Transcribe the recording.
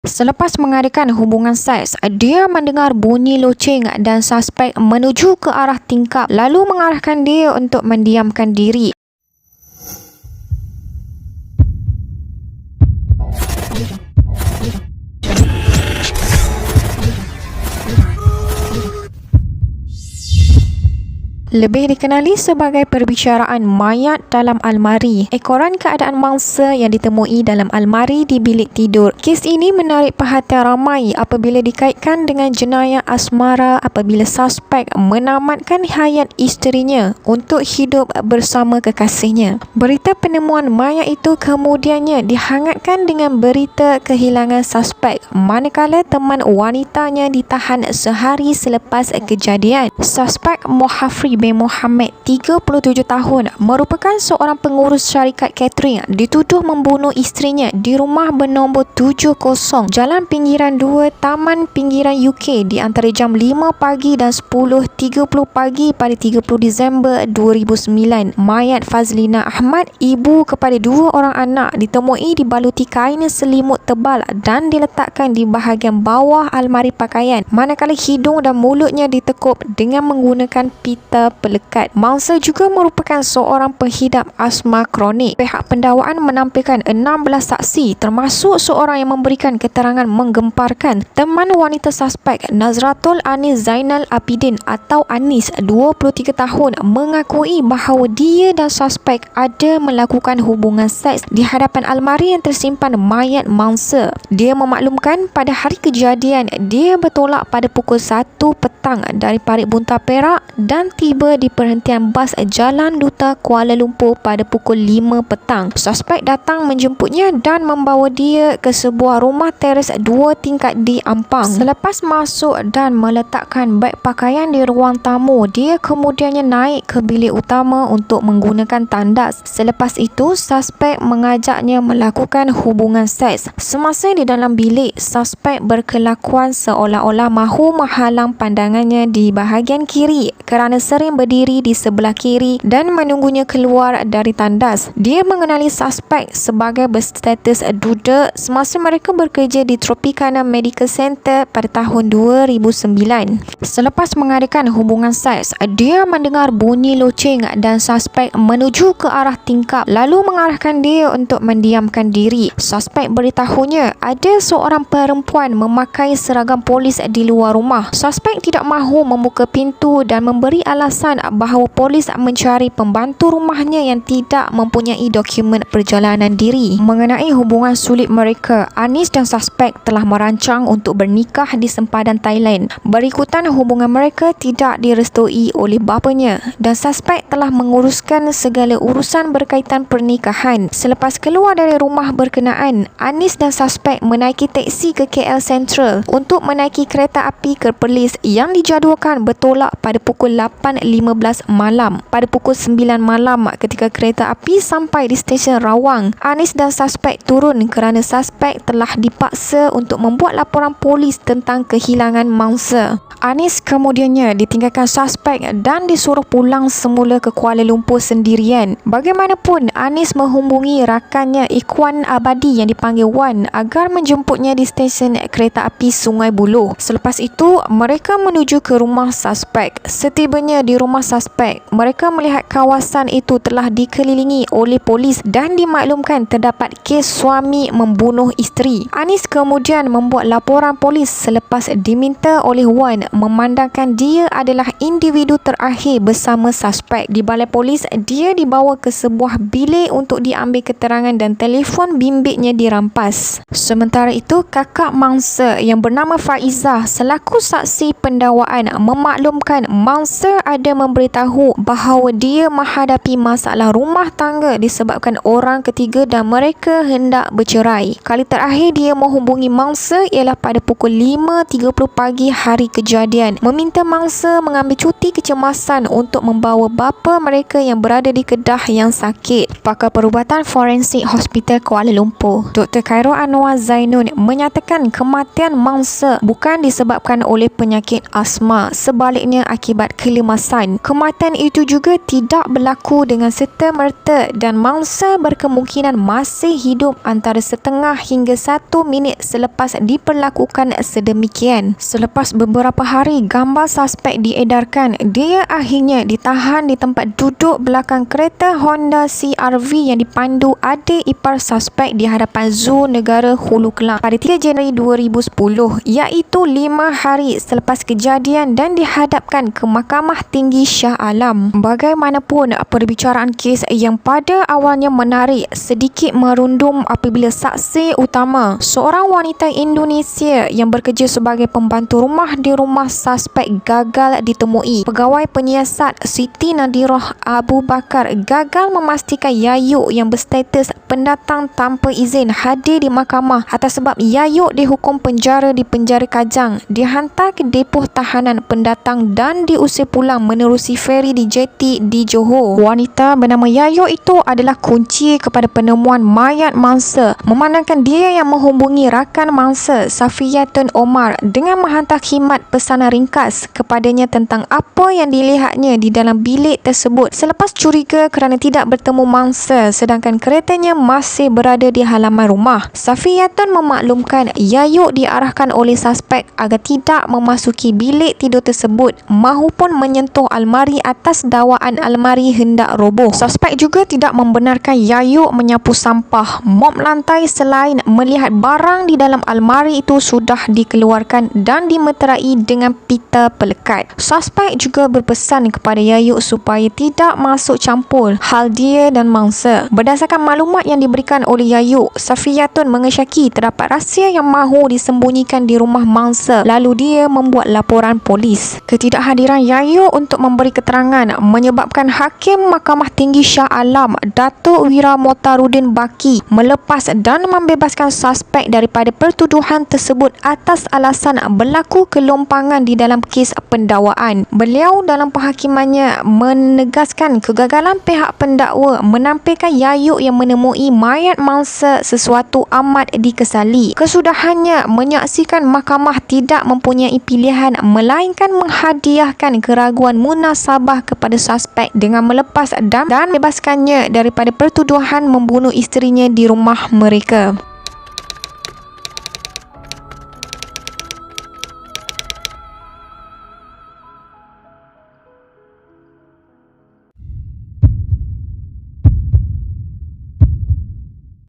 Selepas mengadakan hubungan seks, dia mendengar bunyi loceng dan suspek menuju ke arah tingkap lalu mengarahkan dia untuk mendiamkan diri. Lebih dikenali sebagai perbicaraan mayat dalam almari. Ekoran keadaan mangsa yang ditemui dalam almari di bilik tidur. Kes ini menarik perhatian ramai apabila dikaitkan dengan jenayah asmara apabila suspek menamatkan hayat isterinya untuk hidup bersama kekasihnya. Berita penemuan mayat itu kemudiannya dihangatkan dengan berita kehilangan suspek manakala teman wanitanya ditahan sehari selepas kejadian. Suspek Muhafri bin Muhammad, 37 tahun, merupakan seorang pengurus syarikat catering, dituduh membunuh isterinya di rumah bernombor 70 Jalan Pinggiran 2, Taman Pinggiran UK di antara jam 5 pagi dan 10.30 pagi pada 30 Disember 2009. Mayat Fazlina Ahmad, ibu kepada 2 orang anak, ditemui dibaluti kain selimut tebal dan diletakkan di bahagian bawah almari pakaian, manakala hidung dan mulutnya ditekuk dengan menggunakan pita pelekat. Mangsa juga merupakan seorang penghidap asma kronik. Pihak pendakwaan menampilkan 16 saksi termasuk seorang yang memberikan keterangan menggemparkan. Teman wanita suspek, Nazratul Anis Zainal Abidin atau Anis, 23 tahun, mengakui bahawa dia dan suspek ada melakukan hubungan seks di hadapan almari yang tersimpan mayat mangsa. Dia memaklumkan pada hari kejadian dia bertolak pada pukul 1 petang dari Parit Bunta Perak dan tiba di perhentian bas Jalan Duta Kuala Lumpur pada pukul 5 petang. Suspek datang menjemputnya dan membawa dia ke sebuah rumah teres 2 tingkat di Ampang. Selepas masuk dan meletakkan beg pakaian di ruang tamu, dia kemudiannya naik ke bilik utama untuk menggunakan tandas. Selepas itu, suspek mengajaknya melakukan hubungan seks. Semasa di dalam bilik, suspek berkelakuan seolah-olah mahu menghalang pandangannya di bahagian kiri kerana sering berdiri di sebelah kiri dan menunggunya keluar dari tandas. Dia mengenali suspek sebagai berstatus duda semasa mereka bekerja di Tropicana Medical Center pada tahun 2009. Selepas mengadakan hubungan seks, dia mendengar bunyi loceng dan suspek menuju ke arah tingkap lalu mengarahkan dia untuk mendiamkan diri. Suspek beritahunya ada seorang perempuan memakai seragam polis di luar rumah. Suspek tidak mahu membuka pintu dan memberi alasan bahawa polis mencari pembantu rumahnya yang tidak mempunyai dokumen perjalanan diri. Mengenai hubungan sulit mereka, Anis dan suspek telah merancang untuk bernikah di sempadan Thailand. Berikutan hubungan mereka tidak direstui oleh bapanya dan suspek telah menguruskan segala urusan berkaitan pernikahan. Selepas keluar dari rumah berkenaan, Anis dan suspek menaiki teksi ke KL Central untuk menaiki kereta api ke Perlis yang dijadualkan bertolak pada pukul 8.15 malam. Pada pukul 9 malam ketika kereta api sampai di stesen Rawang, Anis dan suspek turun kerana suspek telah dipaksa untuk membuat laporan polis tentang kehilangan mangsa. Anis kemudiannya ditinggalkan suspek dan disuruh pulang semula ke Kuala Lumpur sendirian. Bagaimanapun, Anis menghubungi rakannya Ikhwan Abadi yang dipanggil Wan agar menjemputnya di stesen kereta api Sungai Buloh. Selepas itu, mereka menuju ke rumah suspek. Setibanya di rumah suspek, mereka melihat kawasan itu telah dikelilingi oleh polis dan dimaklumkan terdapat kes suami membunuh isteri. Anis kemudian membuat laporan polis selepas diminta oleh Wan memandangkan dia adalah individu terakhir bersama suspek. Di balai polis, dia dibawa ke sebuah bilik untuk diambil keterangan dan telefon bimbitnya dirampas. Sementara itu, kakak mangsa yang bernama Faizah selaku saksi pendakwaan memaklumkan mangsa ada memberitahu bahawa dia menghadapi masalah rumah tangga disebabkan orang ketiga dan mereka hendak bercerai. Kali terakhir dia menghubungi mangsa ialah pada pukul 5.30 pagi hari kejadian, meminta mangsa mengambil cuti kecemasan untuk membawa bapa mereka yang berada di Kedah yang sakit. Pakar Perubatan Forensik Hospital Kuala Lumpur, Dr. Khairul Anwar Zainun menyatakan kematian mangsa bukan disebabkan oleh penyakit asma, sebaliknya akibat kelemasan alasan. Kematian itu juga tidak berlaku dengan serta-merta dan mangsa berkemungkinan masih hidup antara setengah hingga 1 minit selepas diperlakukan sedemikian. Selepas beberapa hari gambar suspek diedarkan, dia akhirnya ditahan di tempat duduk belakang kereta Honda CR-V yang dipandu adik ipar suspek di hadapan Zoo Negara Hulu Kelang pada 3 Januari 2010, iaitu 5 hari selepas kejadian dan dihadapkan ke Mahkamah Tinggi Shah Alam. Bagaimanapun, perbicaraan kes yang pada awalnya menarik sedikit merundum apabila saksi utama, seorang wanita Indonesia yang bekerja sebagai pembantu rumah di rumah suspek, gagal ditemui. Pegawai penyiasat Siti Nadirah Abu Bakar gagal memastikan Yayuk yang berstatus pendatang tanpa izin hadir di mahkamah atas sebab Yayuk dihukum penjara di penjara Kajang, dihantar ke depoh tahanan pendatang dan diusir pulang menerusi feri di jeti di Johor. Wanita bernama Yayuk itu adalah kunci kepada penemuan mayat mangsa, memandangkan dia yang menghubungi rakan mangsa Safiyatun Omar dengan menghantar khidmat pesanan ringkas kepadanya tentang apa yang dilihatnya di dalam bilik tersebut selepas curiga kerana tidak bertemu mangsa sedangkan keretanya masih berada di halaman rumah. Safiyatun memaklumkan Yayuk diarahkan oleh suspek agar tidak memasuki bilik tidur tersebut mahupun menyentuh almari atas dakwaan almari hendak roboh. Suspek juga tidak membenarkan Yayuk menyapu sampah, mop lantai selain melihat barang di dalam almari itu sudah dikeluarkan dan dimeterai dengan pita pelekat. Suspek juga berpesan kepada Yayuk supaya tidak masuk campur hal dia dan mangsa. Berdasarkan maklumat yang diberikan oleh Yayuk, Safiyatun mengesyaki terdapat rahsia yang mahu disembunyikan di rumah mangsa, lalu dia membuat laporan polis. Ketidakhadiran Yayuk untuk memberi keterangan menyebabkan Hakim Mahkamah Tinggi Shah Alam Datuk Wira Motarudin Baki melepas dan membebaskan suspek daripada pertuduhan tersebut atas alasan berlaku kelompangan di dalam kes pendakwaan. Beliau dalam penghakimannya menegaskan kegagalan pihak pendakwa menampilkan Yayuk yang menemui mayat mangsa sesuatu amat dikesali. Kesudahannya menyaksikan mahkamah tidak mempunyai pilihan melainkan menghadiahkan keraguan munasabah kepada suspek dengan melepas dan bebaskannya daripada pertuduhan membunuh isterinya di rumah mereka.